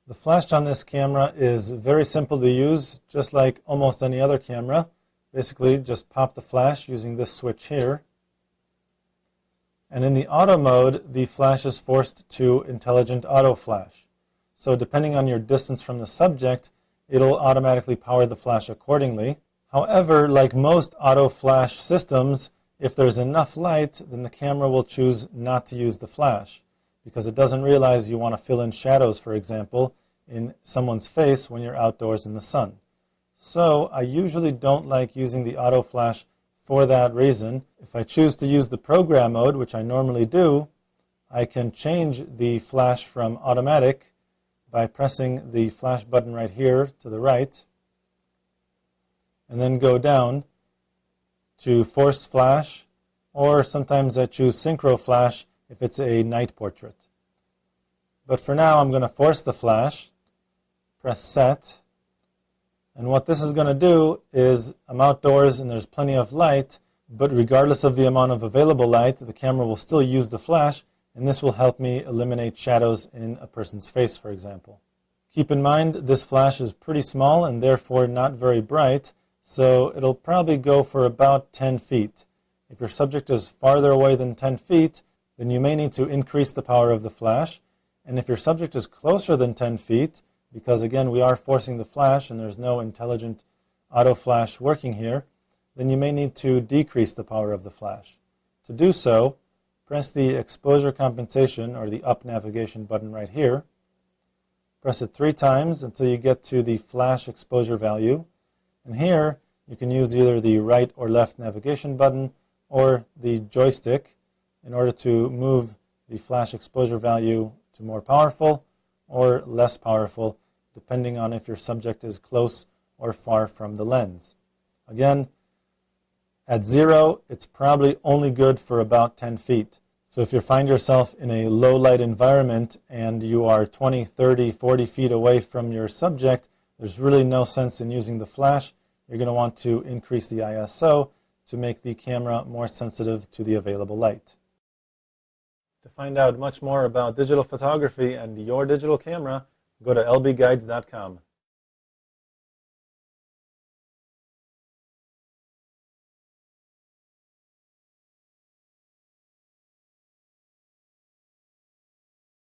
The flash on this camera is very simple to use, just like almost any other camera. Basically, just pop the flash using this switch here. And in the auto mode, the flash is forced to intelligent auto flash. So depending on your distance from the subject, it'll automatically power the flash accordingly. However, like most auto flash systems, if there's enough light, then the camera will choose not to use the flash because it doesn't realize you want to fill in shadows, for example, in someone's face when you're outdoors in the sun. So I usually don't like using the auto flash for that reason. If I choose to use the program mode, which I normally do, I can change the flash from automatic by pressing the flash button right here to the right, and then go down to forced flash, or sometimes I choose synchro flash if it's a night portrait. But for now, I'm going to force the flash, press set, and what this is going to do is I'm outdoors and there's plenty of light, but regardless of the amount of available light, the camera will still use the flash, and this will help me eliminate shadows in a person's face, for example. Keep in mind, this flash is pretty small and therefore not very bright, so it'll probably go for about 10 feet. If your subject is farther away than 10 feet, then you may need to increase the power of the flash. And if your subject is closer than 10 feet, because again we are forcing the flash and there's no intelligent auto flash working here, then you may need to decrease the power of the flash. To do so, press the exposure compensation or the up navigation button right here. Press it 3 times until you get to the flash exposure value. And here you can use either the right or left navigation button or the joystick in order to move the flash exposure value to more powerful or less powerful, depending on if your subject is close or far from the lens. Again, at 0, it's probably only good for about 10 feet. So if you find yourself in a low light environment and you are 20, 30, 40 feet away from your subject, there's really no sense in using the flash. You're going to want to increase the ISO to make the camera more sensitive to the available light. To find out much more about digital photography and your digital camera, go to lbguides.com.